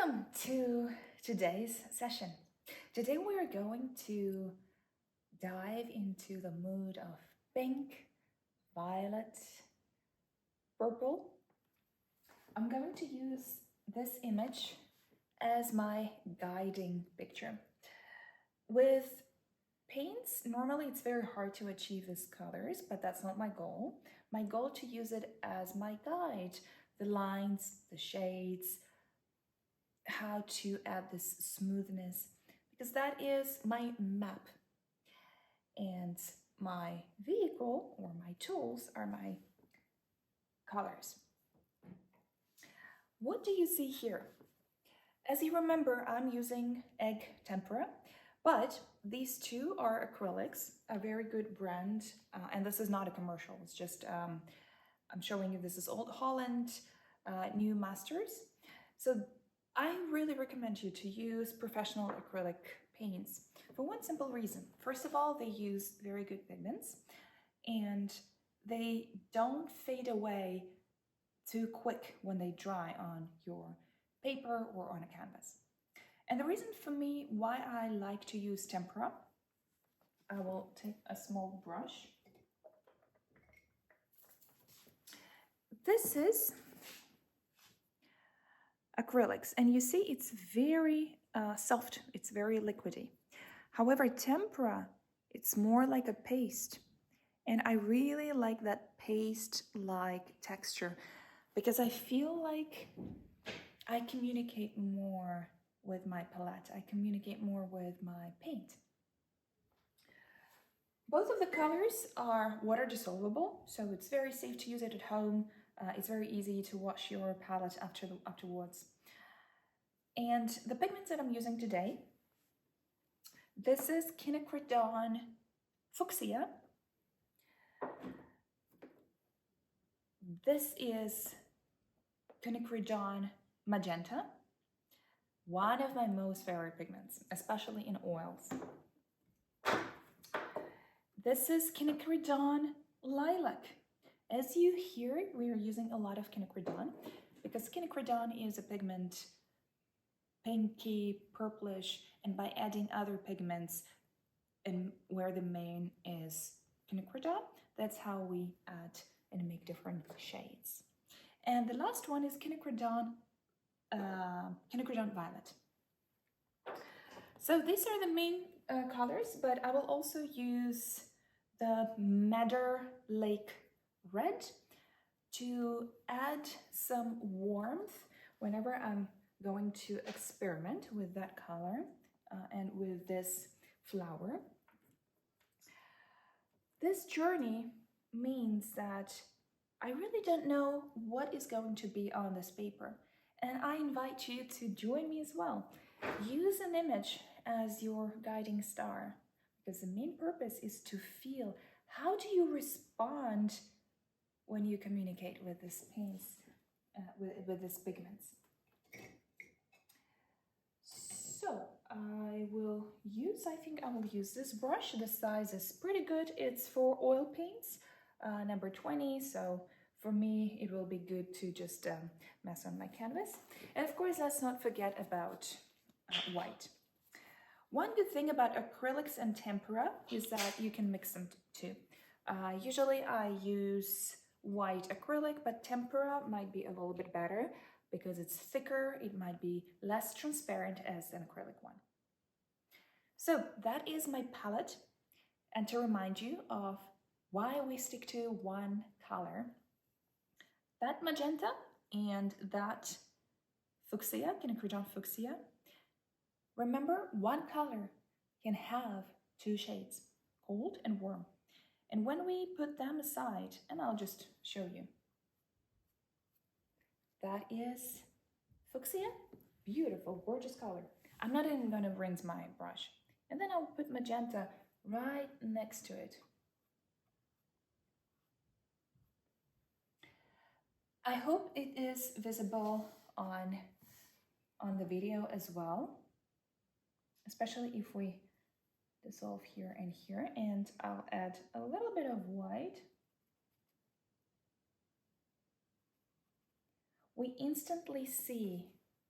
Welcome to today's session. Today we are going to dive into the mood of pink, violet, purple. I'm going to use this image as my guiding picture. With paints, normally it's very hard to achieve these colors, but that's not my goal. My goal to use it as my guide, the lines, the shades, how to add this smoothness, because that is my map, and my vehicle or my tools are my colors. What do you see here? As you remember, I'm using egg tempera, but these two are acrylics, a very good brand, and this is not a commercial, it's just I'm showing you this is Old Holland New Masters. So I really recommend you to use professional acrylic paints for one simple reason. First of all, they use very good pigments and they don't fade away too quick when they dry on your paper or on a canvas. And the reason for me why I like to use tempera, I will take a small brush. This is acrylics, and you see it's very soft, it's very liquidy. However, tempera, it's more like a paste, and I really like that paste-like texture because I feel like I communicate more with my palette, I communicate more with my paint. Both of the colors are water dissolvable, so it's very safe to use it at home. It's very easy to wash your palette afterwards. And the pigments that I'm using today, this is quinacridone fuchsia. This is quinacridone magenta, one of my most favorite pigments, especially in oils. This is quinacridone lilac. As you hear, we are using a lot of quinacridone because quinacridone is a pigment pinky, purplish, and by adding other pigments and where the main is quinacridone, that's how we add and make different shades. And the last one is quinacridone violet. So these are the main colors, but I will also use the Madder Lake red to add some warmth whenever I'm going to experiment with that color and with this flower. This journey means that I really don't know what is going to be on this paper, and I invite you to join me as well. Use an image as your guiding star, because the main purpose is to feel how do you respond when you communicate with this paints, with these pigments. So I think I will use this brush. The size is pretty good. It's for oil paints, number 20. So for me, it will be good to just mess on my canvas. And of course, let's not forget about white. One good thing about acrylics and tempera is that you can mix them too. Usually I use white acrylic, but tempera might be a little bit better because it's thicker, it might be less transparent as an acrylic one. So that is my palette, and to remind you of why we stick to one color, that magenta and that fuchsia, quinacridone fuchsia, remember one color can have two shades, cold and warm. And when we put them aside, and I'll just show you, that is fuchsia, beautiful, gorgeous color. I'm not even going to rinse my brush. And then I'll put magenta right next to it. I hope it is visible on the video as well, especially if we dissolve here and here, and I'll add a little bit of white. We instantly see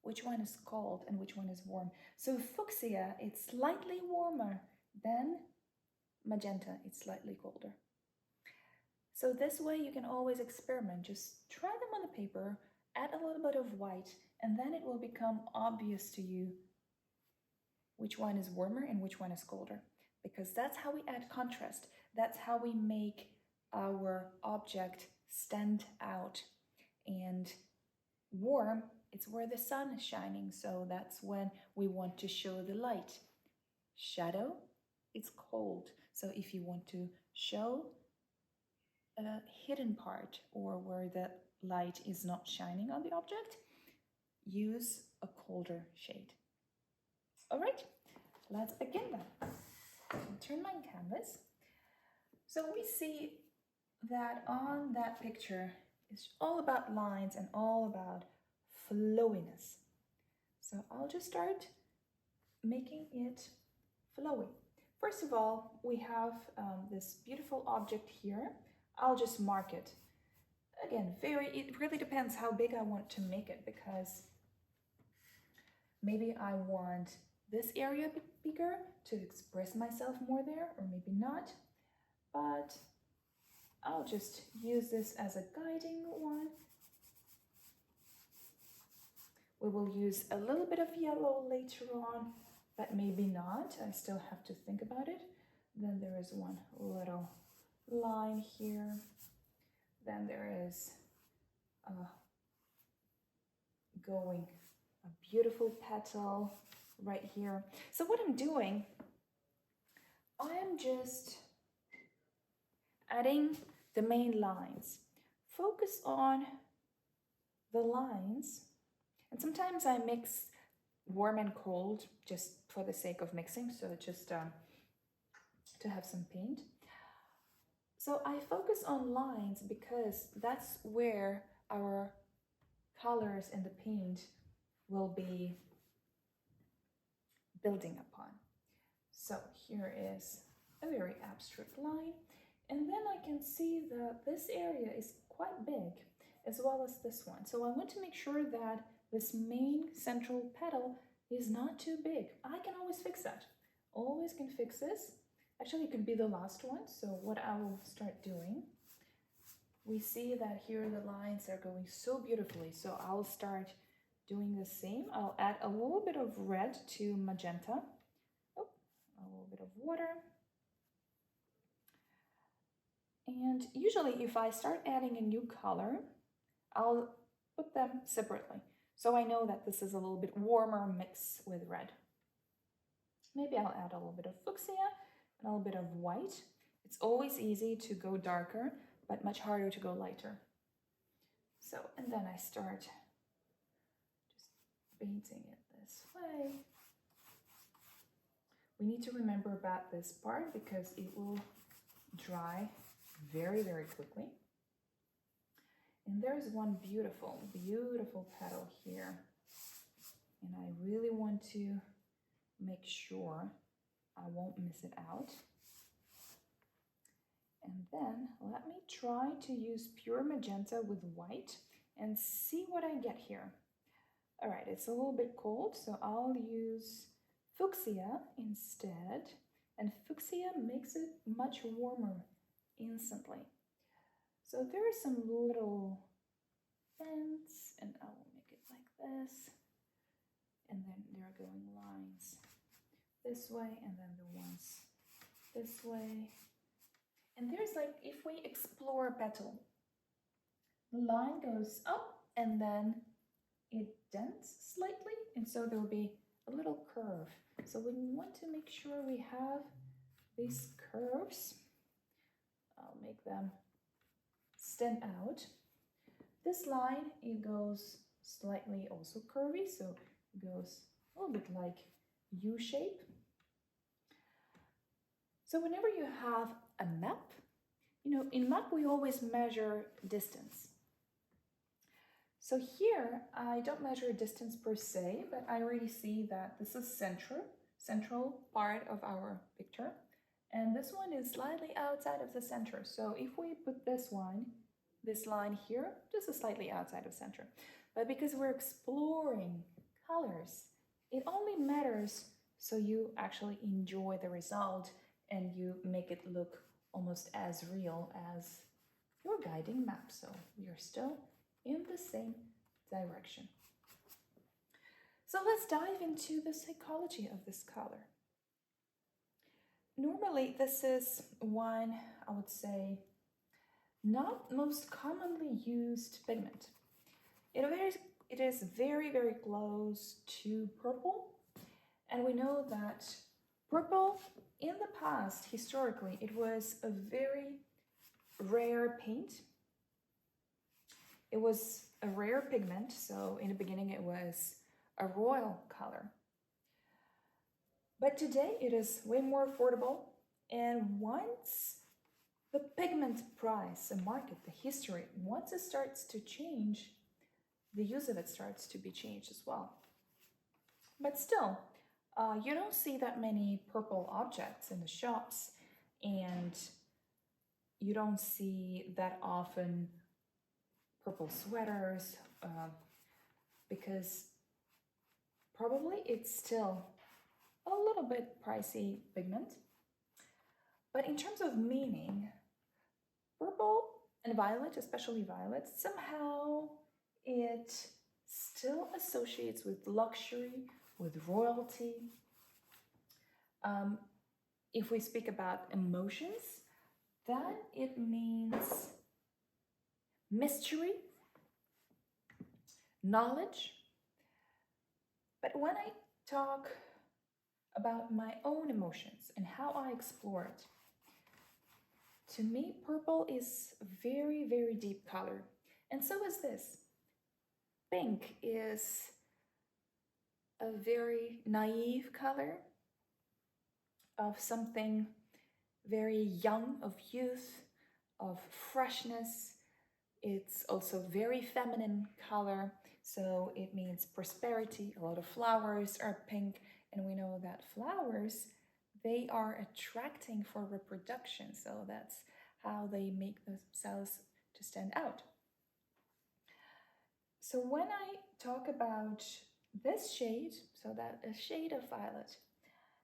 which one is cold and which one is warm. So fuchsia, it's slightly warmer than magenta, it's slightly colder. So this way you can always experiment. Just try them on the paper, add a little bit of white, and then it will become obvious to you which one is warmer and which one is colder. Because that's how we add contrast. That's how we make our object stand out. And warm, it's where the sun is shining, so that's when we want to show the light. Shadow, it's cold, so if you want to show a hidden part or where the light is not shining on the object, use a colder shade. All right, let's begin then. Turn my canvas. So we see that on that picture it's all about lines and all about flowiness. So I'll just start making it flowy. First of all, we have this beautiful object here. I'll just mark it. Again, it really depends how big I want to make it, because maybe I want this area bigger to express myself more there, or maybe not. But I'll just use this as a guiding one. We will use a little bit of yellow later on, but maybe not. I still have to think about it. Then there is one little line here. Then there is going a beautiful petal right here. So what I'm doing, I am just adding the main lines. Focus on the lines, and sometimes I mix warm and cold just for the sake of mixing, so just to have some paint. So I focus on lines because that's where our colors in the paint will be building upon. So here is a very abstract line, and then I can see that this area is quite big, as well as this one. So I want to make sure that this main central petal is not too big. I can always fix that. Always can fix this. Actually, it could be the last one. So what I will start doing, we see that here the lines are going so beautifully. So I'll start doing the same. I'll add a little bit of red to magenta. Oh, a little bit of water. And usually if I start adding a new color, I'll put them separately. So I know that this is a little bit warmer mix with red. Maybe I'll add a little bit of fuchsia and a little bit of white. It's always easy to go darker, but much harder to go lighter. So, and then I start just painting it this way. We need to remember about this part because it will dry very, very quickly. And there's one beautiful, beautiful petal here. And I really want to make sure I won't miss it out. And then let me try to use pure magenta with white and see what I get here. All right, it's a little bit cold, so I'll use fuchsia instead. And fuchsia makes it much warmer instantly. So there are some little vents, and I will make it like this. And then there are going lines this way, and then the ones this way. And there's like, if we explore a petal, the line goes up and then it dents slightly, and so there will be a little curve. So we want to make sure we have these curves. I'll make them stand out. This line, it goes slightly also curvy, so it goes a little bit like U shape. So whenever you have a map, in map we always measure distance. So here I don't measure distance per se, but I already see that this is central part of our picture. And this one is slightly outside of the center. So if we put this line here, just slightly outside of center. But because we're exploring colors. It only matters so you actually enjoy the result and you make it look almost as real as your guiding map. So we are still in the same direction. So let's dive into the psychology of this color. Normally, this is one, I would say, not most commonly used pigment. It is very, very close to purple. And we know that purple, in the past, historically, it was a very rare paint. It was a rare pigment, so in the beginning it was a royal color. But today it is way more affordable, and once the pigment price, the market, the history, once it starts to change, the use of it starts to be changed as well. But still, you don't see that many purple objects in the shops, and you don't see that often purple sweaters because probably it's still a little bit pricey pigment. But in terms of meaning, purple and violet, especially violet, somehow it still associates with luxury, with royalty. If we speak about emotions, then it means mystery, knowledge. But when I talk about my own emotions and how I explore it, to me, purple is a very, very deep color. And so is this. Pink is a very naive color of something very young, of youth, of freshness. It's also very feminine color, so it means prosperity. A lot of flowers are pink, and we know that flowers, they are attracting for reproduction, so that's how they make themselves to stand out. So when I talk about this shade, so that a shade of violet,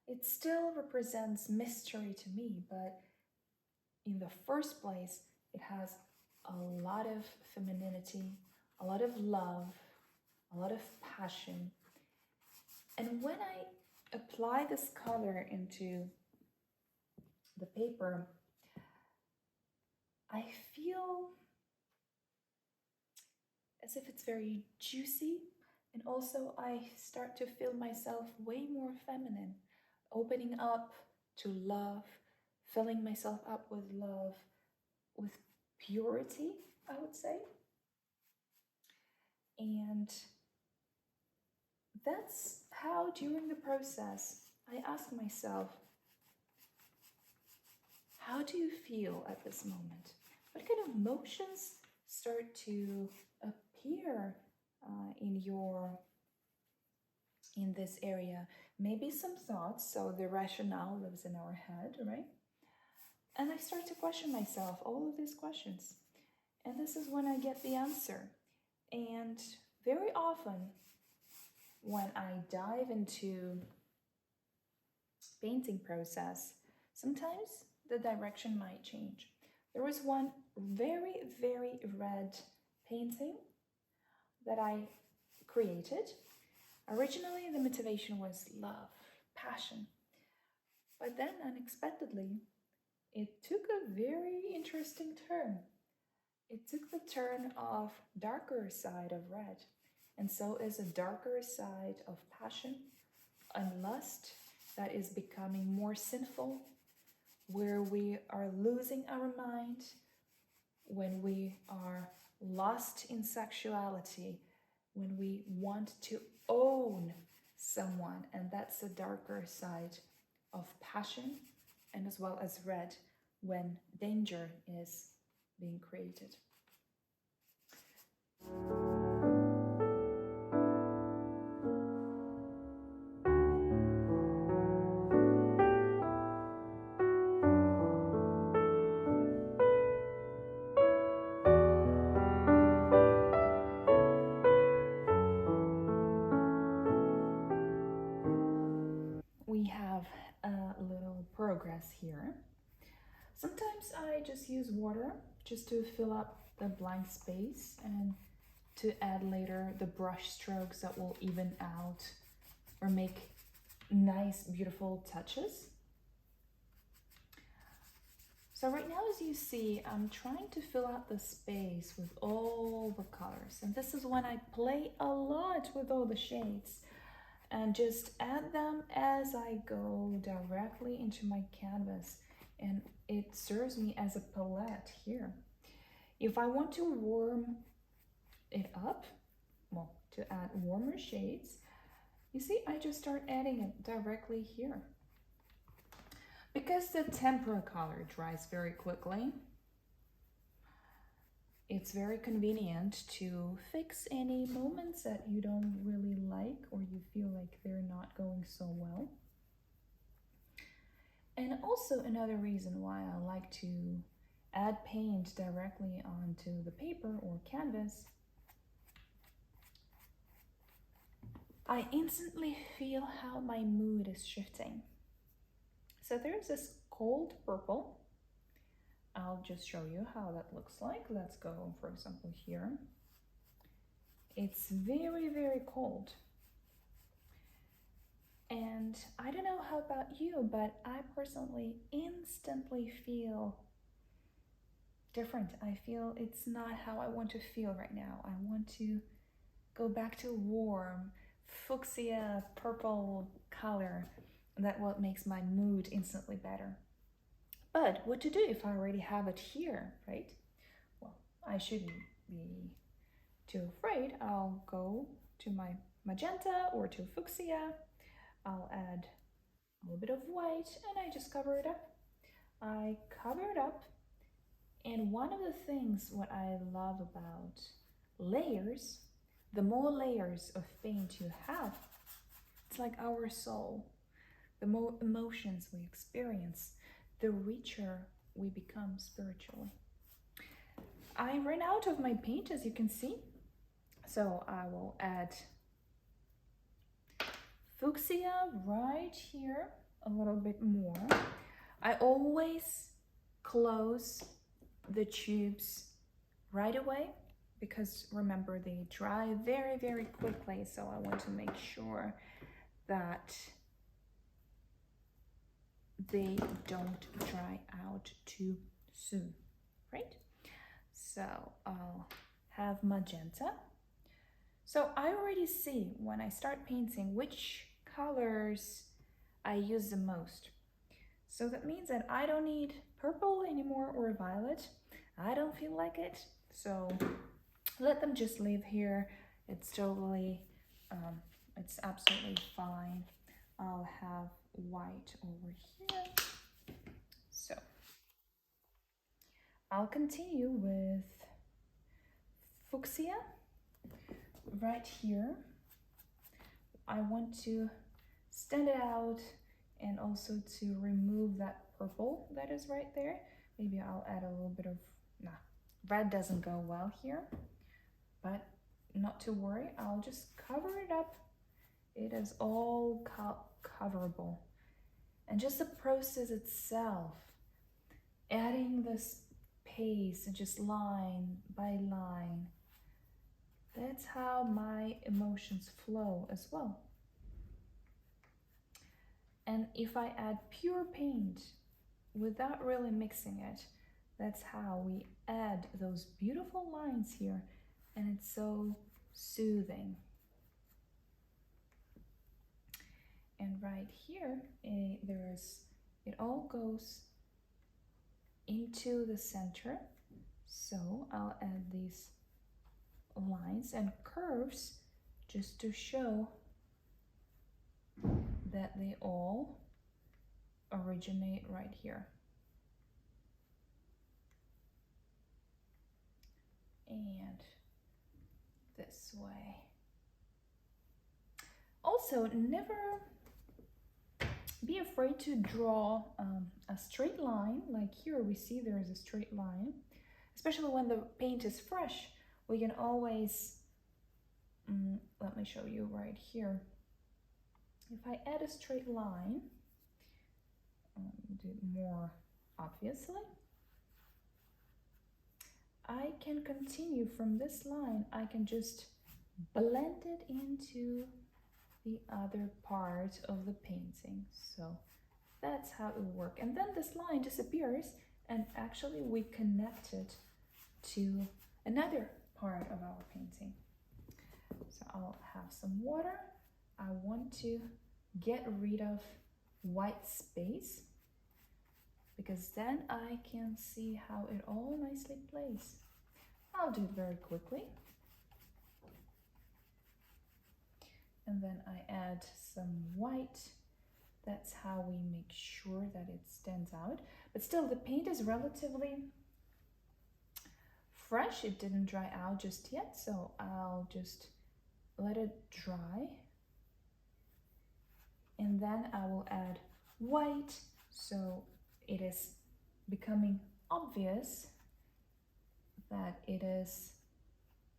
it still represents mystery to me, but in the first place, it has a lot of femininity, a lot of love, a lot of passion. And when I apply this color into the paper, I feel as if it's very juicy, and also I start to feel myself way more feminine, opening up to love, filling myself up with love, with purity, I would say. And that's how during the process I ask myself, how do you feel at this moment? What kind of emotions start to appear in this area? Maybe some thoughts, so the rationale lives in our head, right? And I start to question myself, all of these questions. And this is when I get the answer. And very often, when I dive into painting process, sometimes the direction might change. There was one very, very red painting that I created. Originally, the motivation was love, passion. But then, unexpectedly, it took a very interesting turn. It took the turn of darker side of red, and so is a darker side of passion and lust that is becoming more sinful, where we are losing our mind, when we are lost in sexuality, when we want to own someone, and that's the darker side of passion, and as well as red, when danger is being created. progress here. Sometimes I just use water just to fill up the blank space and to add later the brush strokes that will even out or make nice, beautiful touches. So right now, as you see, I'm trying to fill out the space with all the colors. And this is when I play a lot with all the shades and just add them as I go directly into my canvas. And it serves me as a palette here. If I want to warm it up, well, to add warmer shades, you see, I just start adding it directly here. Because the tempera color dries very quickly, it's very convenient to fix any moments that you don't really like or you feel like they're not going so well. And also another reason why I like to add paint directly onto the paper or canvas, I instantly feel how my mood is shifting. So there's this cold purple. I'll just show you how that looks like. Let's go, for example, here. It's very, very cold. And I don't know how about you, but I personally instantly feel different. I feel it's not how I want to feel right now. I want to go back to warm, fuchsia, purple color. That what makes my mood instantly better. But what to do if I already have it here, right? Well, I shouldn't be too afraid. I'll go to my magenta or to fuchsia. I'll add a little bit of white and I just cover it up. I cover it up, and one of the things what I love about layers, the more layers of paint you have, it's like our soul. The more emotions we experience, the richer we become spiritually. I ran out of my paint, as you can see, so I will add fuchsia right here, a little bit more. I always close the tubes right away because remember they dry very, very quickly, so I want to make sure that they don't dry out too soon, right? So I'll have magenta. So I already see when I start painting which colors I use the most. So that means that I don't need purple anymore or violet. I don't feel like it, so let them just live here. It's totally, it's absolutely fine. I'll have white over here. So I'll continue with fuchsia right here. I want to stand it out and also to remove that purple that is right there. Maybe I'll add a little bit of, red doesn't go well here, but not to worry, I'll just cover it up. It is all coverable. And just the process itself, adding this paste and just line by line, that's how my emotions flow as well. And if I add pure paint without really mixing it, that's how we add those beautiful lines here, and it's so soothing. And right here, it all goes into the center. So I'll add these lines and curves just to show that they all originate right here. And this way. Also, never be afraid to draw a straight line. Like here we see there is a straight line, especially when the paint is fresh. We can always, let me show you right here. If I add a straight line, do it more obviously. I can continue from this line. I can just blend it into the other part of the painting. So that's how it will work. And then this line disappears and actually we connect it to another part of our painting. So I'll have some water. I want to get rid of white space because then I can see how it all nicely plays. I'll do it very quickly. And then I add some white. That's how we make sure that it stands out. But still, the paint is relatively fresh. It didn't dry out just yet, so I'll just let it dry. And then I will add white, so it is becoming obvious that it is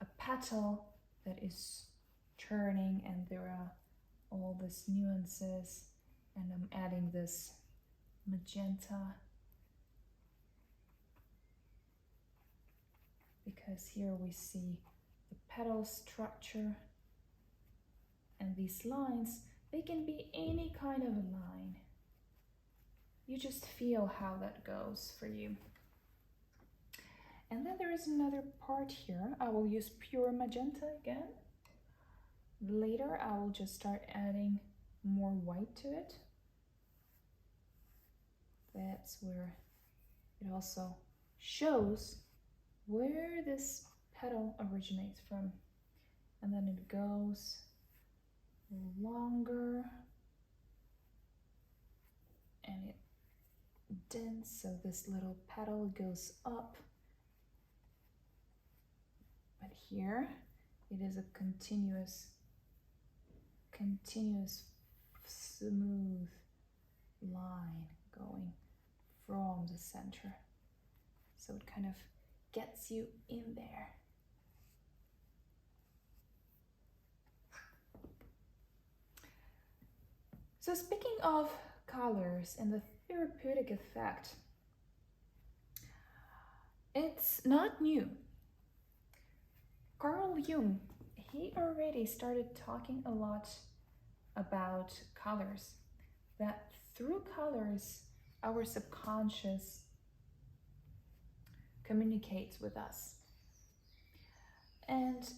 a petal that is turning, and there are all these nuances, and I'm adding this magenta because here we see the petal structure, and these lines, they can be any kind of a line. You just feel how that goes for you. And then there is another part here. I will use pure magenta again. Later, I will just start adding more white to it. That's where it also shows where this petal originates from. And then it goes longer and it dents, so this little petal goes up. But here it is a continuous smooth line going from the center. So it kind of gets you in there. So speaking of colors and the therapeutic effect, it's not new. Carl Jung, he already started talking a lot about colors, that through colors, our subconscious communicates with us. And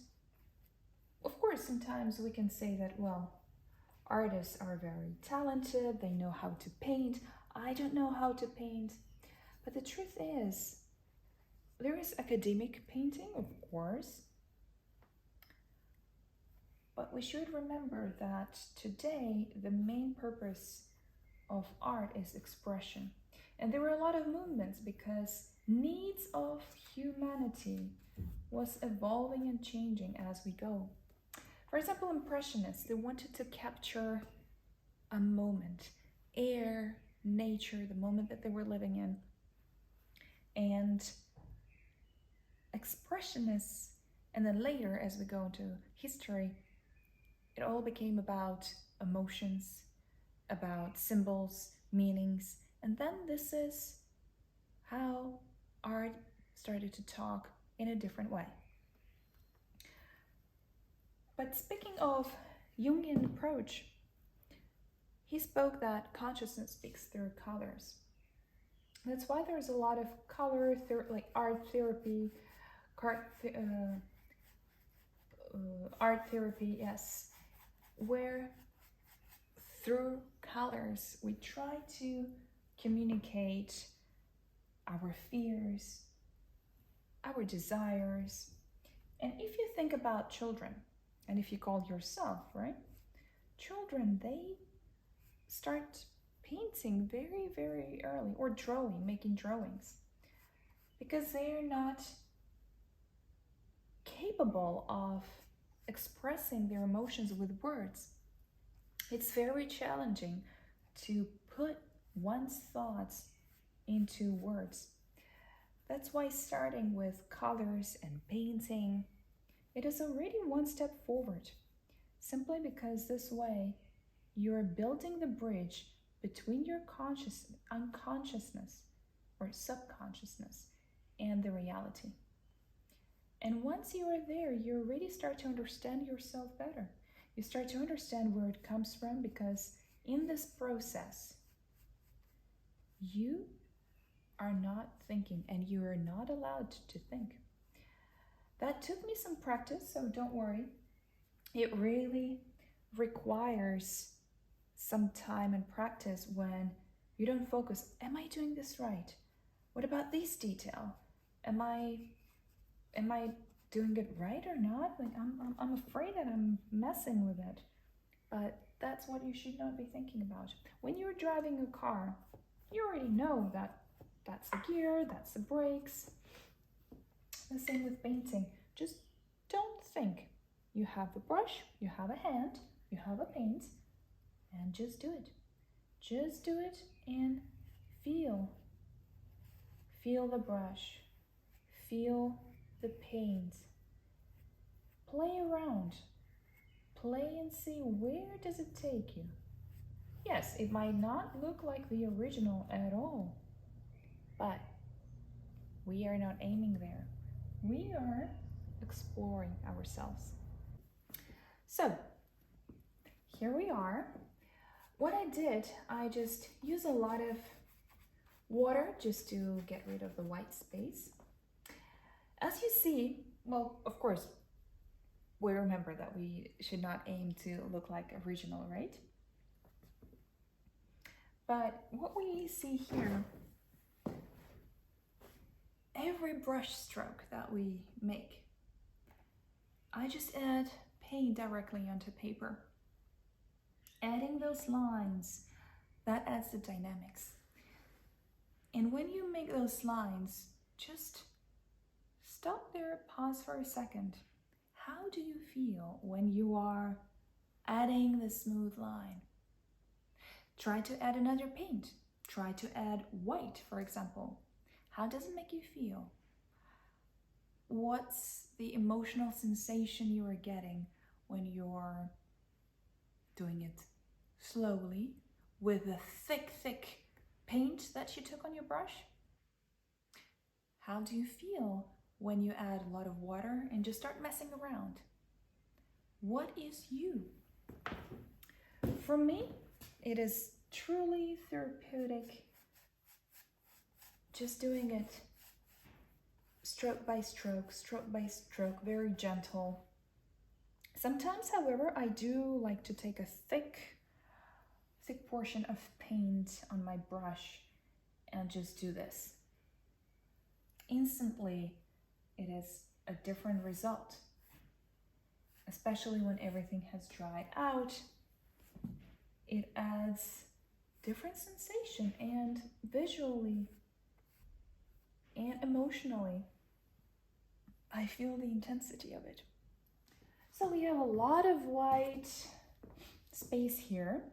of course, sometimes we can say that, well, artists are very talented, they know how to paint. I don't know how to paint. But the truth is, there is academic painting, of course, but we should remember that today the main purpose of art is expression. And there were a lot of movements because needs of humanity was evolving and changing as we go. For example, Impressionists, they wanted to capture a moment, air, nature, the moment that they were living in. And Expressionists, and then later as we go into history, it all became about emotions, about symbols, meanings, and then this is how art started to talk in a different way. But speaking of Jungian approach, he spoke that consciousness speaks through colors. That's why there's a lot of color, like art therapy, art therapy, yes, where through colors we try to communicate our fears, our desires. And if you think about children, and if you call yourself, right? Children, they start painting very, very early, or drawing, making drawings, because they are not capable of expressing their emotions with words. It's very challenging to put one's thoughts into words. That's why starting with colors and painting, it is already one step forward, simply because this way you're building the bridge between your unconsciousness or subconsciousness and the reality. And once you are there, you already start to understand yourself better. You start to understand where it comes from, because in this process, you are not thinking, and you are not allowed to think. That took me some practice, so don't worry. It really requires some time and practice when you don't focus. Am I doing this right? What about this detail? Am I doing it right or not? Like I'm afraid that I'm messing with it. But that's what you should not be thinking about. When you're driving a car, you already know that that's the gear, that's the brakes. The same with painting. Just don't think. You have the brush, you have a hand, you have a paint, and just do it. Just do it and feel. Feel the brush. Feel the paint. Play around. Play and see where does it take you. Yes, it might not look like the original at all, but we are not aiming there. We are exploring ourselves. So, here we are. What I did, I just used a lot of water just to get rid of the white space. As you see, well, of course, we remember that we should not aim to look like original, right? But what we see here, every brush stroke that we make, I just add paint directly onto paper. Adding those lines, that adds the dynamics. And when you make those lines, just stop there, pause for a second. How do you feel when you are adding the smooth line? Try to add another paint. Try to add white, for example. How does it make you feel? What's the emotional sensation you are getting when you're doing it slowly with the thick paint that you took on your brush? How do you feel when you add a lot of water and just start messing around? What is you? For me, it is truly therapeutic, just doing it stroke by stroke, very gentle. Sometimes, however, I do like to take a thick portion of paint on my brush and just do this. Instantly, it is a different result, especially when everything has dried out. It adds different sensation, and visually and emotionally, I feel the intensity of it. So we have a lot of white space here.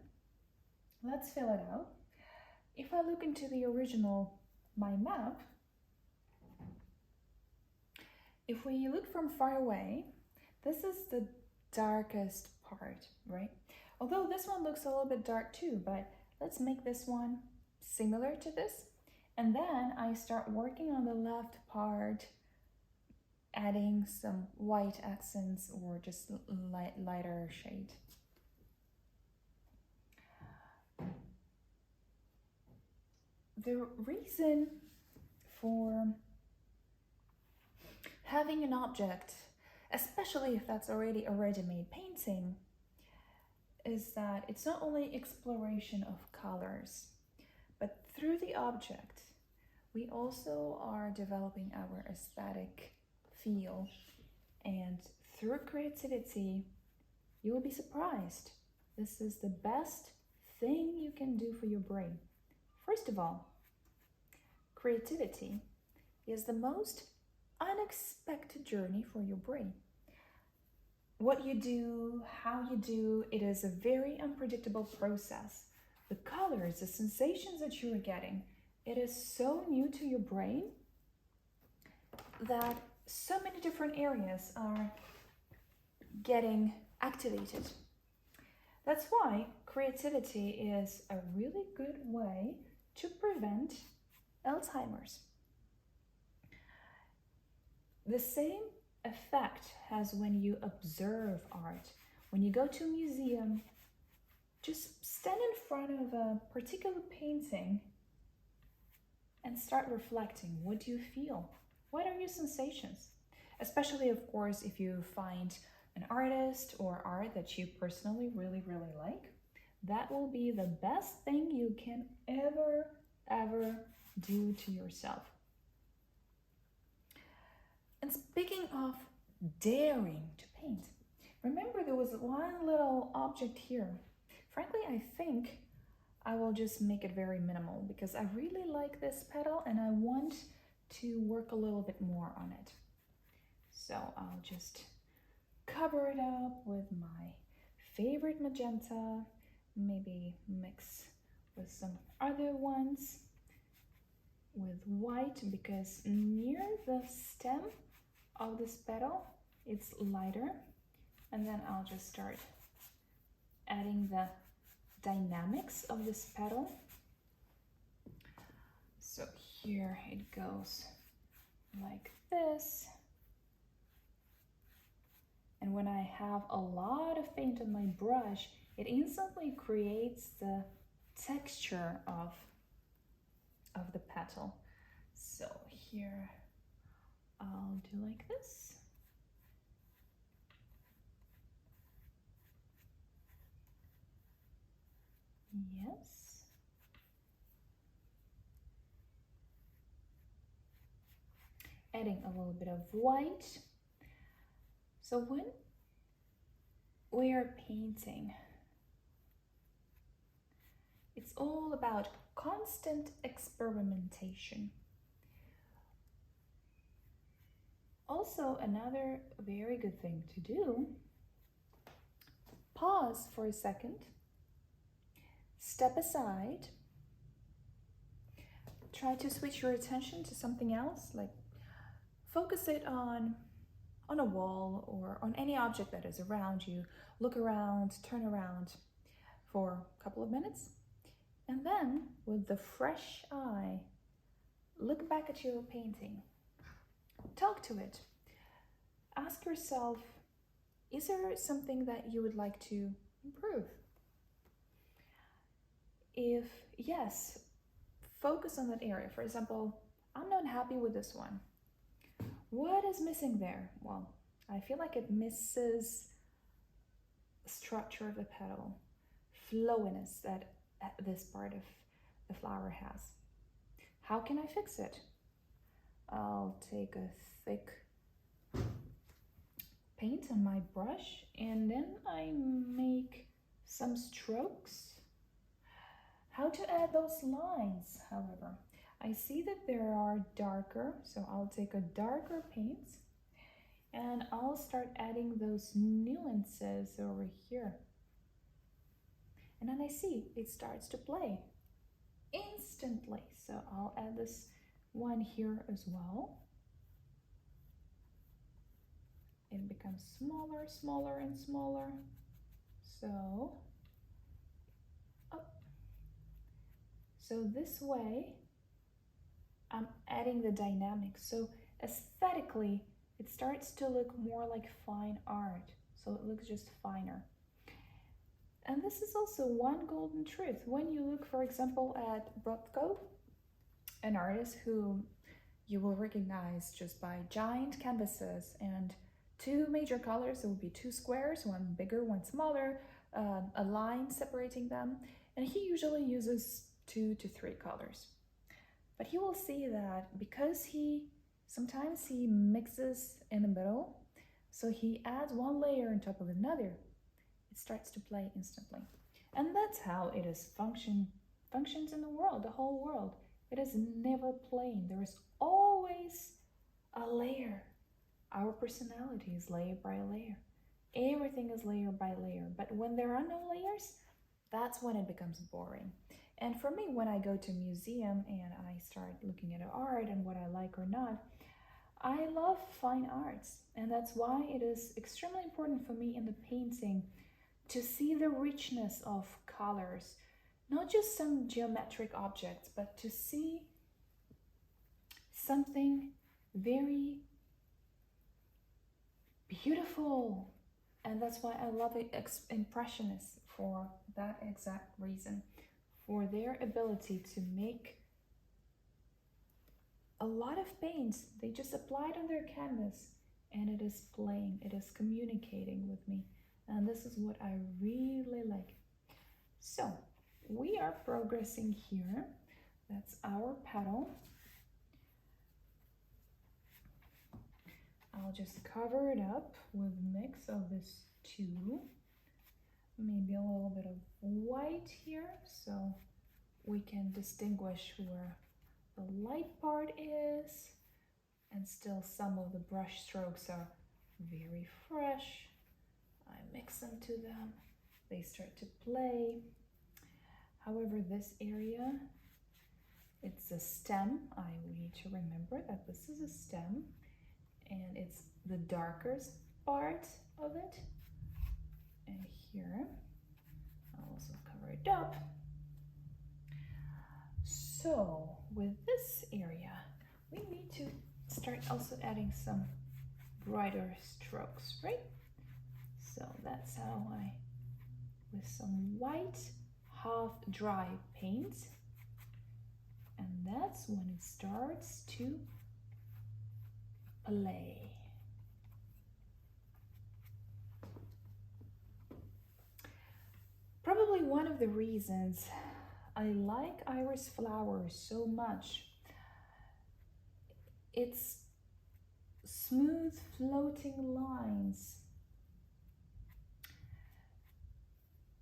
Let's fill it out. If I look into the original, my map, if we look from far away, this is the darkest part, right? Although this one looks a little bit dark too, but let's make this one similar to this. And then I start working on the left part, adding some white accents or just lighter shade. The reason for having an object, especially if that's already a ready-made painting, is that it's not only exploration of colors, but through the object, we also are developing our aesthetic feel, and through creativity, you will be surprised. This is the best thing you can do for your brain. First of all, creativity is the most unexpected journey for your brain. What you do, how you do, it is a very unpredictable process. The colors, the sensations that you are getting, it is so new to your brain that so many different areas are getting activated. That's why creativity is a really good way to prevent Alzheimer's. The same effect as when you observe art. When you go to a museum, just stand in front of a particular painting and start reflecting. What do you feel? What are your sensations? Especially, of course, if you find an artist or art that you personally really like, that will be the best thing you can ever do to yourself. And speaking of daring to paint, remember there was one little object here. Frankly, I think I will just make it very minimal because I really like this petal and I want to work a little bit more on it. So I'll just cover it up with my favorite magenta, maybe mix with some other ones with white, because near the stem of this petal it's lighter, and then I'll just start adding the dynamics of this petal. So here it goes like this. And when I have a lot of paint on my brush, it instantly creates the texture of the petal. So here I'll do like this. Yes. Adding a little bit of white. So when we are painting, it's all about constant experimentation. Also, another very good thing to do, pause for a second, step aside, try to switch your attention to something else, like focus it on a wall or on any object that is around you. Look around, turn around for a couple of minutes, and then with the fresh eye, look back at your painting. Talk to it. Ask yourself, is there something that you would like to improve? If yes, focus on that area. For example, I'm not happy with this one. What is missing there? Well, I feel like it misses the structure of the petal, flowiness that this part of the flower has. How can I fix it? I'll take a thick paint on my brush and then I make some strokes. How to add those lines, however? I see that there are darker, so I'll take a darker paint and I'll start adding those nuances over here. And then I see it starts to play instantly. So I'll add this one here as well. It becomes smaller, smaller, and smaller. So, so this way, I'm adding the dynamics. So aesthetically, it starts to look more like fine art. So it looks just finer. And this is also one golden truth. When you look, for example, at Rothko, an artist who you will recognize just by giant canvases and two major colors. There will be two squares, one bigger, one smaller, a line separating them. And he usually uses 2 to 3 colors. But you will see that because sometimes he mixes in the middle, so he adds one layer on top of another, it starts to play instantly. And that's how it is functions in the world, the whole world. It is never plain. There is always a layer. Our personality is layer by layer. Everything is layer by layer. But when there are no layers, that's when it becomes boring. And for me, when I go to a museum and I start looking at art and what I like or not, I love fine arts. And that's why it is extremely important for me in the painting to see the richness of colors, not just some geometric objects, but to see something very beautiful. And that's why I love Impressionists, for that exact reason, for their ability to make a lot of paints. They just apply it on their canvas and it is playing, it is communicating with me. And this is what I really like. So we are progressing here. That's our petal. I'll just cover it up with a mix of this too. Maybe a little bit of white here so we can distinguish where the light part is, and still some of the brush strokes are very fresh. I mix them to them, they start to play. However, this area, it's a stem. We need to remember that this is a stem and it's the darkest part of it. And here, I'll also cover it up. So with this area, we need to start also adding some brighter strokes, right? So that's how with some white, half dry paint, and that's when it starts to play. Probably one of the reasons I like iris flowers so much, it's smooth floating lines.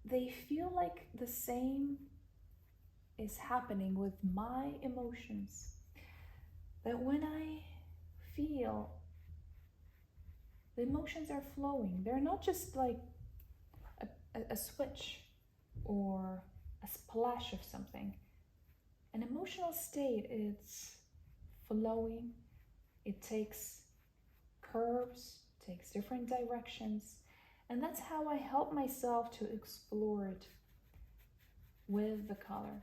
They feel like the same is happening with my emotions. That when I feel the emotions are flowing, they're not just like a switch or a splash of something. An emotional state, it's flowing, it takes curves, takes different directions, and that's how I help myself to explore it with the color.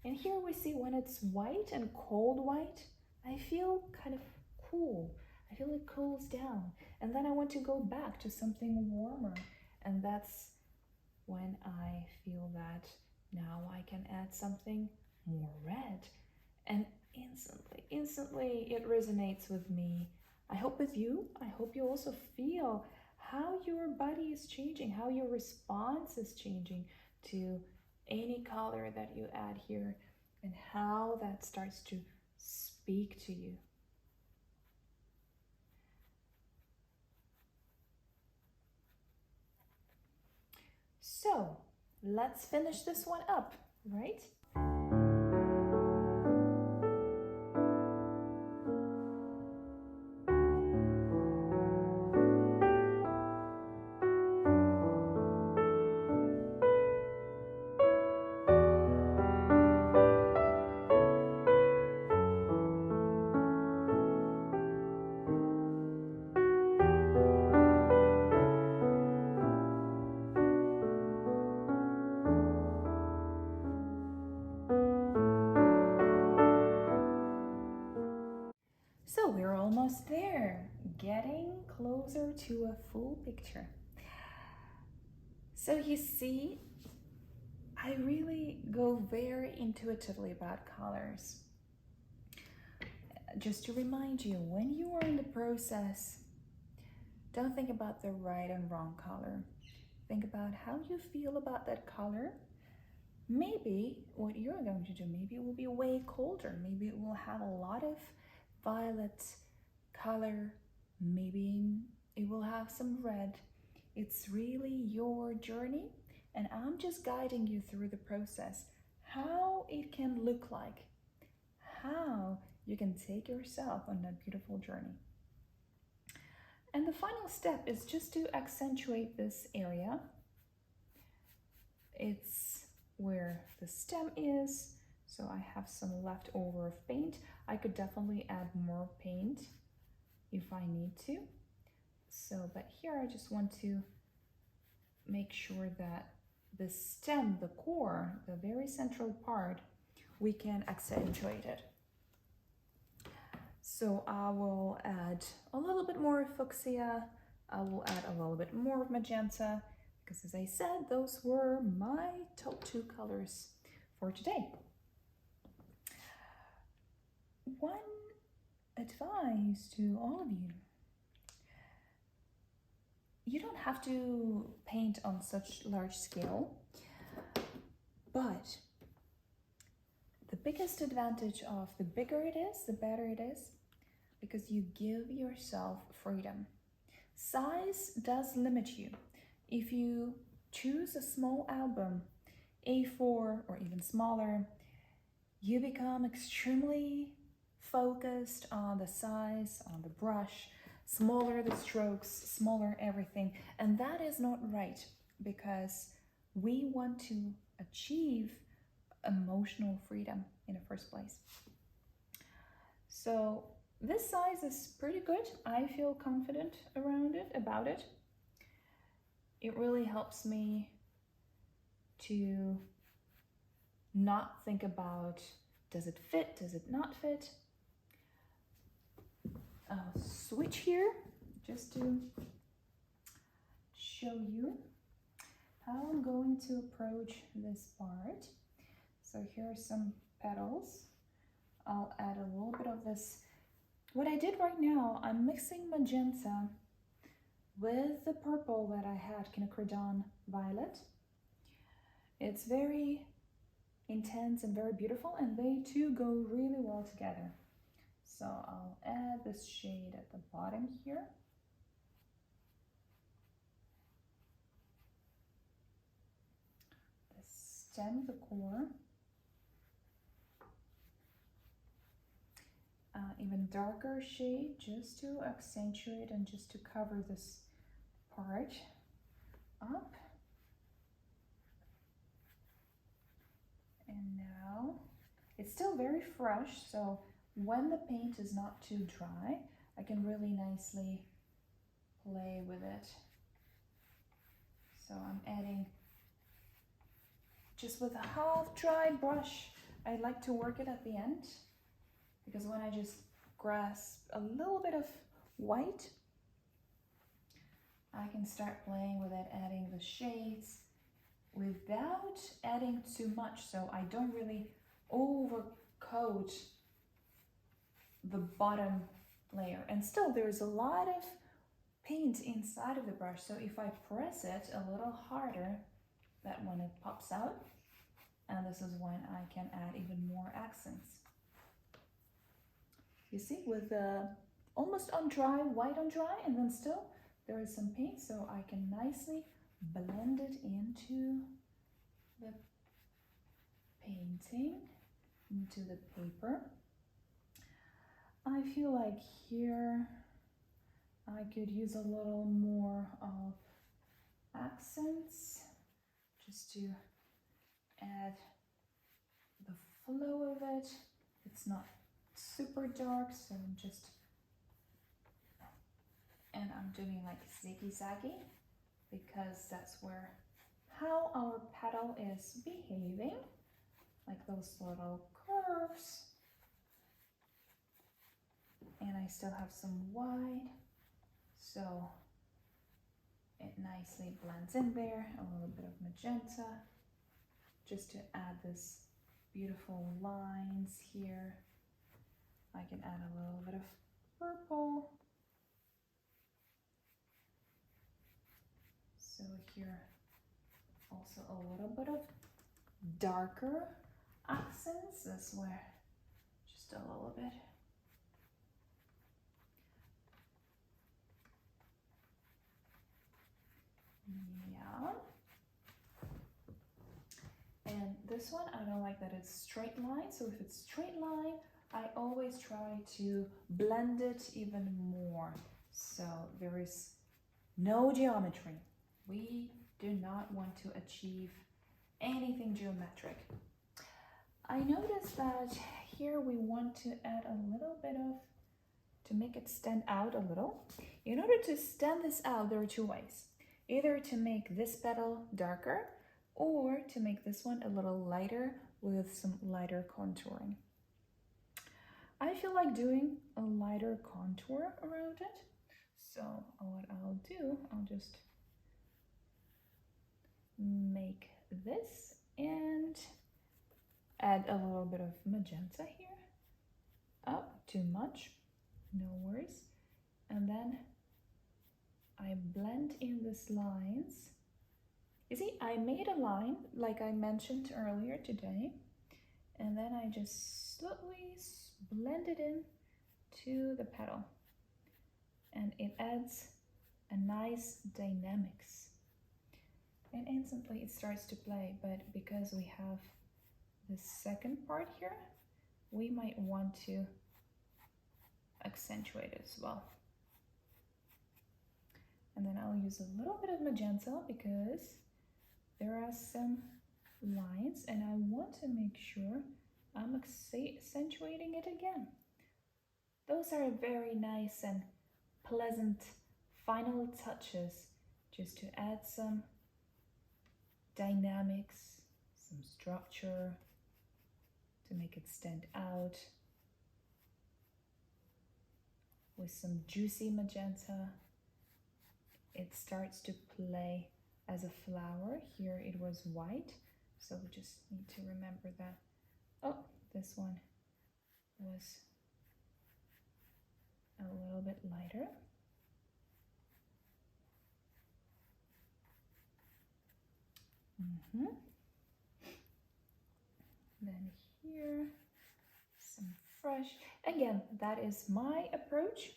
And here we see when it's white and cold white, I feel kind of cool. I feel it cools down. And then I want to go back to something warmer. And that's when I feel that now I can add something more red. And instantly it resonates with me. I hope with you. I hope you also feel how your body is changing, how your response is changing to any color that you add here, and how that starts to speak to you. So let's finish this one up, right? So we're almost there, getting closer to a full picture. So you see, I really go very intuitively about colors. Just to remind you, when you are in the process, don't think about the right and wrong color. Think about how you feel about that color. Maybe what you're going to do, maybe it will be way colder. Maybe it will have a lot of violet color. Maybe it will have some red. It's really your journey, and I'm just guiding you through the process, how it can look like, how you can take yourself on that beautiful journey. And the final step is just to accentuate this area. It's where the stem is, so I have some leftover of paint. I could definitely add more paint if I need to. So, but here I just want to make sure that the stem, the core, the very central part, we can accentuate it. So I will add a little bit more fuchsia, I will add a little bit more of magenta, because as I said, those were my top 2 colors for today. One advice to all of you: you don't have to paint on such large scale, but the biggest advantage of the bigger it is, the better it is, because you give yourself freedom. Size does limit you. If you choose a small album, A4 or even smaller, you become extremely focused on the size, on the brush, smaller the strokes, smaller everything. And that is not right, because we want to achieve emotional freedom in the first place. So this size is pretty good. I feel confident about it. It really helps me to not think about, does it fit, does it not fit? I'll switch here just to show you how I'm going to approach this part. So here are some petals. I'll add a little bit of this. What I did right now, I'm mixing magenta with the purple that I had, quinacridone violet. It's very intense and very beautiful, and they two go really well together. So I'll add this shade at the bottom here. The stem, the core. Even darker shade just to accentuate and just to cover this part up. And now it's still very fresh, so when the paint is not too dry, I can really nicely play with it. So I'm adding just with a half dry brush. I like to work it at the end, because when I just grasp a little bit of white, I can start playing with it, adding the shades without adding too much, so I don't really overcoat the bottom layer. And still there's a lot of paint inside of the brush, so if I press it a little harder, that when it pops out, and this is when I can add even more accents. You see, with the almost on dry, white on dry, and then still there is some paint, so I can nicely blend it into the painting, into the paper. I feel like here I could use a little more of accents, just to add the flow of it. It's not super dark, so I'm just, and I'm doing like ziggy-zaggy, because that's where how our petal is behaving, like those little curves. And I still have some white, so it nicely blends in there. A little bit of magenta, just to add this beautiful lines here. I can add a little bit of purple. So here also a little bit of darker accents. This way, just a little bit. Yeah. And this one, I don't like that it's straight line. So if it's straight line, I always try to blend it even more. So there is no geometry. We do not want to achieve anything geometric. I noticed that here we want to add a little bit of, to make it stand out a little. In order to stand this out, there are two ways. either to make this petal darker or to make this one a little lighter with some lighter contouring. I feel like doing a lighter contour around it. So what I'll do, I'll just make this and add a little bit of magenta here. Oh, too much, no worries. And then I blend in these lines. You see, I made a line like I mentioned earlier today, and then I just slowly blend it in to the petal, and it adds a nice dynamics. And instantly it starts to play, but because we have the second part here, we might want to accentuate it as well. And then I'll use a little bit of magenta because there are some lines and I want to make sure I'm accentuating it again. Those are very nice and pleasant final touches just to add some dynamics, some structure, to make it stand out with some juicy magenta. It starts to play as a flower. Here it was white, so we just need to remember that. Oh, this one was a little bit lighter. Then here, some fresh. Again, that is my approach.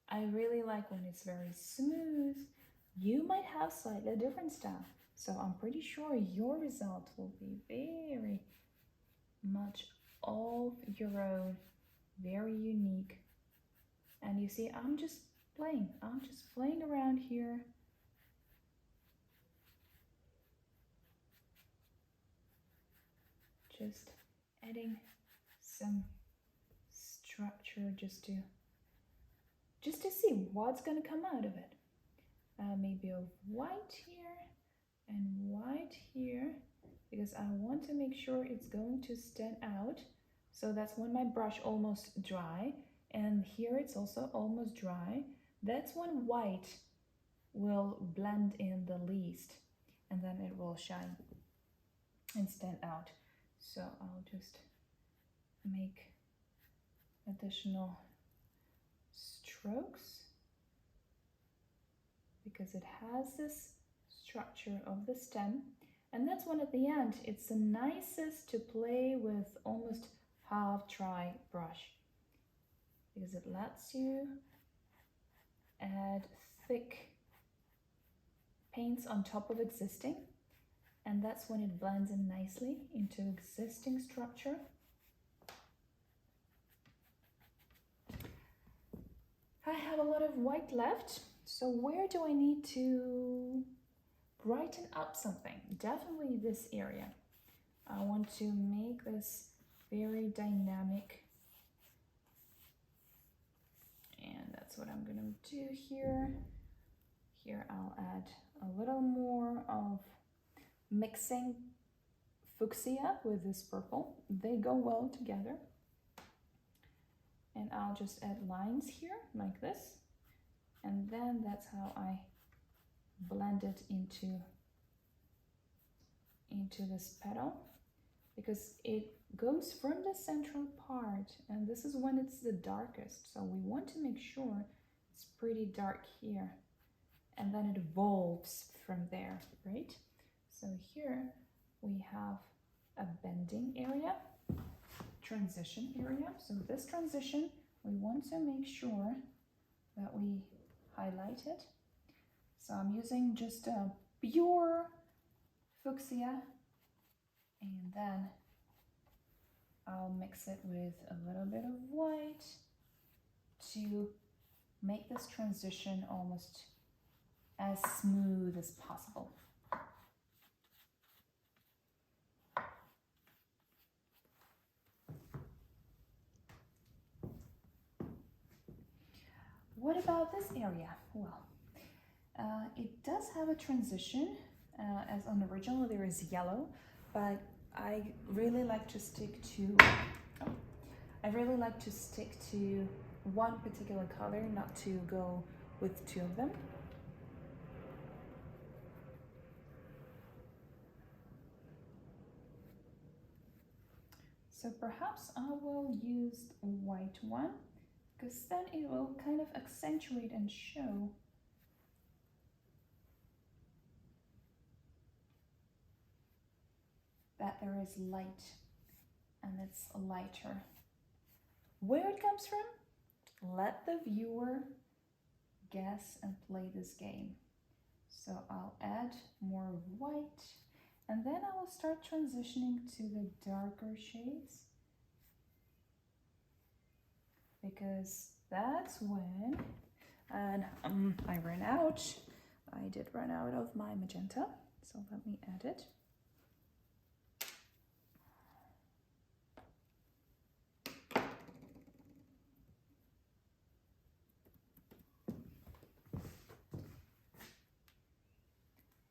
I really like when it's very smooth. You might have slightly different style, so I'm pretty sure your result will be very much of your own, very unique. And you see, I'm just playing around here. Just adding some structure just to see what's gonna come out of it. Maybe a white here and white here, because I want to make sure it's going to stand out. So that's when my brush almost dry, and here it's also almost dry. That's when white will blend in the least, and then it will shine and stand out. So I'll just make additional strokes because it has this structure of the stem, and that's when at the end it's the nicest to play with almost half dry brush, because it lets you add thick paints on top of existing, and that's when it blends in nicely into existing structure. I have a lot of white left, so where do I need to brighten up something? Definitely this area. I want to make this very dynamic, and that's what I'm gonna do here. Here I'll add a little more of mixing fuchsia with this purple. They go well together. And I'll just add lines here like this, and then that's how I blend it into this petal, because it goes from the central part, and this is when it's the darkest, so we want to make sure it's pretty dark here, and then it evolves from there, right? So here we have a bending area, transition area. So this transition, we want to make sure that we highlight it. So I'm using just a pure fuchsia, and then I'll mix it with a little bit of white to make this transition almost as smooth as possible. What about this area? well, it does have a transition, as on the original there is yellow, but I really like to stick to, one particular color, not to go with two of them. So perhaps I will use a white one, because then it will kind of accentuate and show that there is light, and it's lighter. Where it comes from, let the viewer guess and play this game. So I'll add more white, and then I will start transitioning to the darker shades, because that's when, and I did run out of my magenta, so let me add it.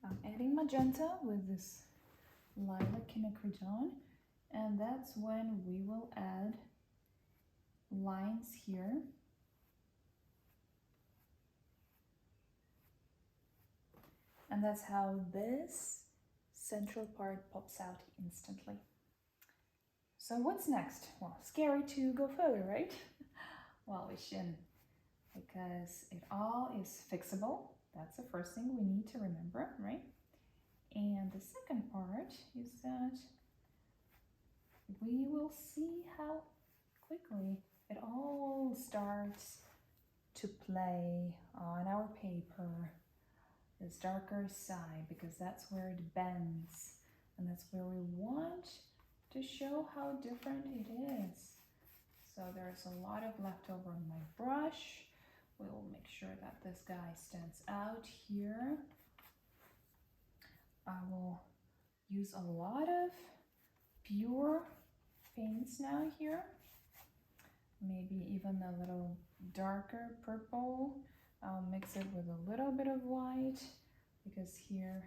I'm adding magenta with this lilac quinacridone, and that's when we will add lines here. And that's how this central part pops out instantly. So what's next? Well, scary to go further, right? Well, we shouldn't, because it all is fixable. That's the first thing we need to remember, right? And the second part is that we will see how quickly it all starts to play on our paper, this darker side, because that's where it bends, and that's where we want to show how different it is. So there's a lot of leftover on my brush. We'll make sure that this guy stands out here. I will use a lot of pure paints now here. Maybe even a little darker purple. I'll mix it with a little bit of white, because here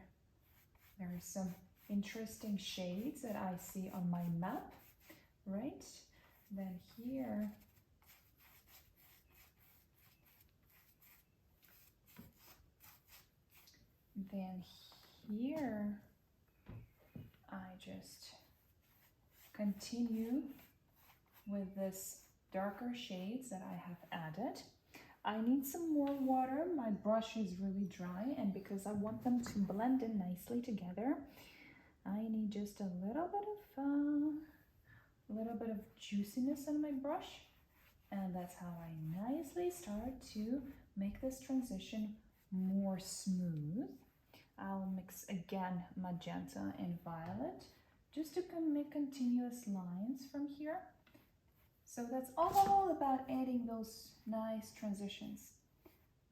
there are some interesting shades that I see on my map, right? Then here, I just continue with this darker shades that I have added. I need some more water. My brush is really dry, and because I want them to blend in nicely together, I need just a little bit of juiciness on my brush, and that's how I nicely start to make this transition more smooth. I'll mix again magenta and violet just to make continuous lines from here. So that's all about adding those nice transitions.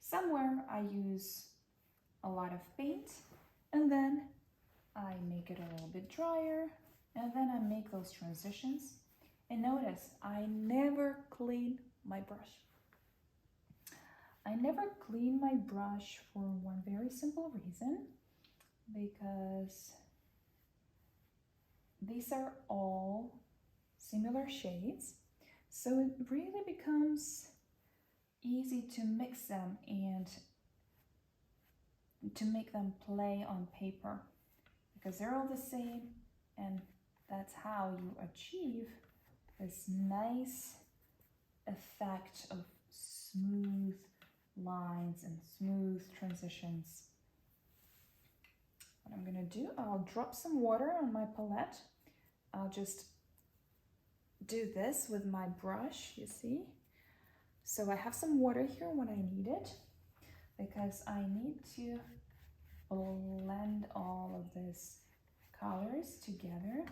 Somewhere I use a lot of paint, and then I make it a little bit drier, and then I make those transitions. And notice, I never clean my brush. I never clean my brush for one very simple reason, because these are all similar shades, so it really becomes easy to mix them and to make them play on paper, because they're all the same, and that's how you achieve this nice effect of smooth lines and smooth transitions. What I'm gonna do, I'll drop some water on my palette. I'll just do this with my brush, you see. So I have some water here when I need it, because I need to blend all of these colors together.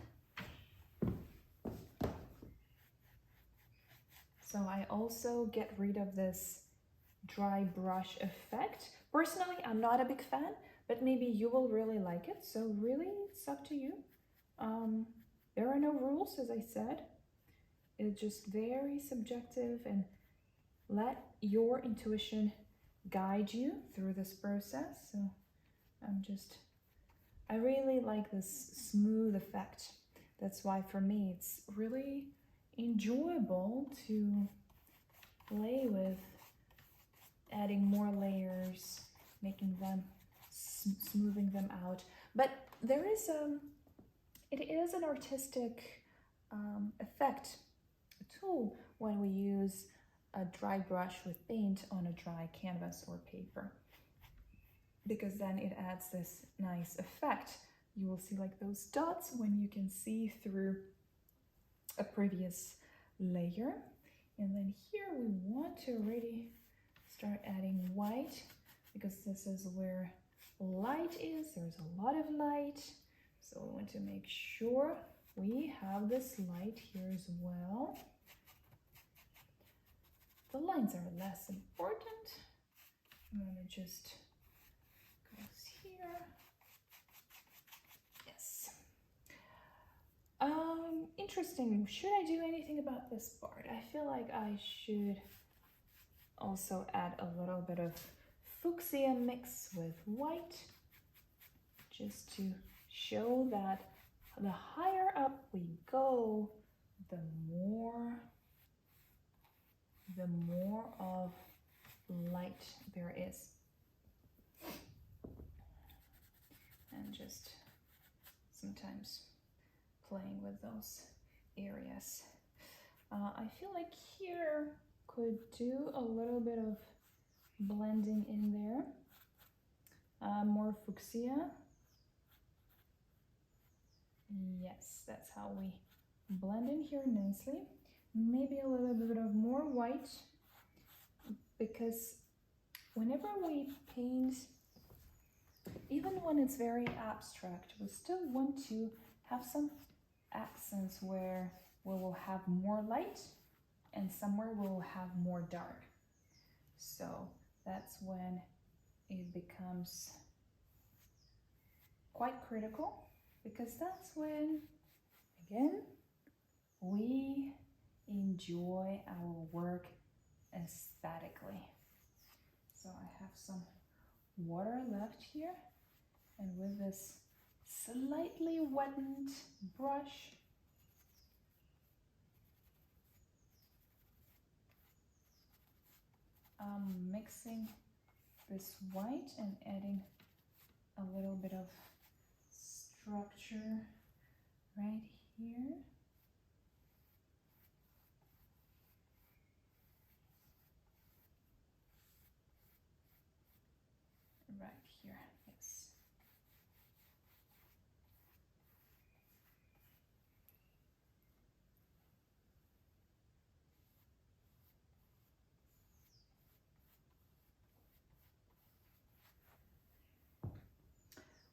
So I also get rid of this dry brush effect. Personally, I'm not a big fan, but maybe you will really like it. So really, it's up to you. There are no rules, as I said. It's just very subjective, and let your intuition guide you through this process. So I really like this smooth effect. That's why for me it's really enjoyable to play with adding more layers, making them, smoothing them out. But there is it is an artistic effect, a tool, when we use a dry brush with paint on a dry canvas or paper, because then it adds this nice effect. You will see like those dots when you can see through a previous layer. And then here we want to really start adding white, because this is where light is. There's a lot of light, so we want to make sure we have this light here as well. The lines are less important. I'm gonna just go here. Yes. Interesting. Should I do anything about this part? I feel like I should also add a little bit of fuchsia mix with white, just to show that the higher up we go, the more of light there is. And just sometimes playing with those areas. I feel like here could do a little bit of blending in there. More fuchsia. Yes, that's how we blend in here nicely. Maybe a little bit of more white, because whenever we paint, even when it's very abstract, we still want to have some accents where we will have more light and somewhere we will have more dark. So that's when it becomes quite critical, because that's when, again, we enjoy our work aesthetically. So I have some water left here, and with this slightly wettened brush, I'm mixing this white and adding a little bit of structure right here. Right here, yes.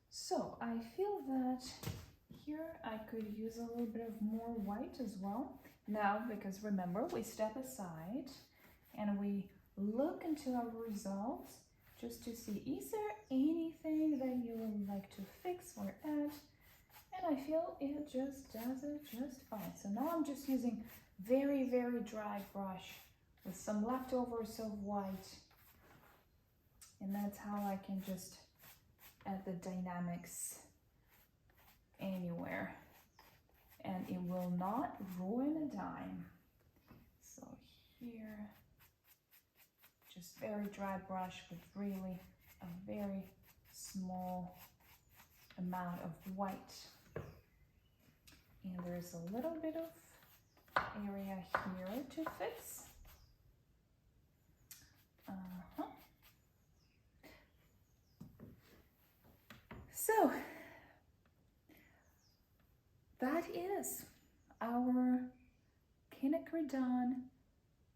So I feel that here I could use a little bit of more white as well. Now, because remember, we step aside and we look into our results just to see, is there anything that you would like to fix or add? And I feel it just does it just fine. So now I'm just using very, very dry brush with some leftovers of white. And that's how I can just add the dynamics anywhere. And it will not ruin a dime. So here, just very dry brush with really a very small amount of white. And there's a little bit of area here to fix. So that is our quinacridone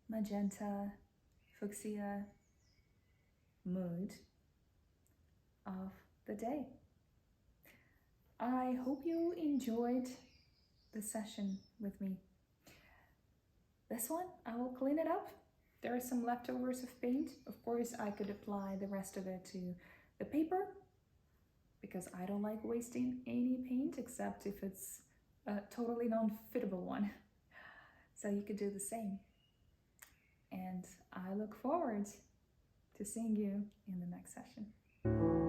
magenta fuchsia mood of the day. I hope you enjoyed the session with me. This one, I will clean it up. There are some leftovers of paint. Of course, I could apply the rest of it to the paper, because I don't like wasting any paint except if it's a totally non-fittable one. So you could do the same. And I look forward to seeing you in the next session.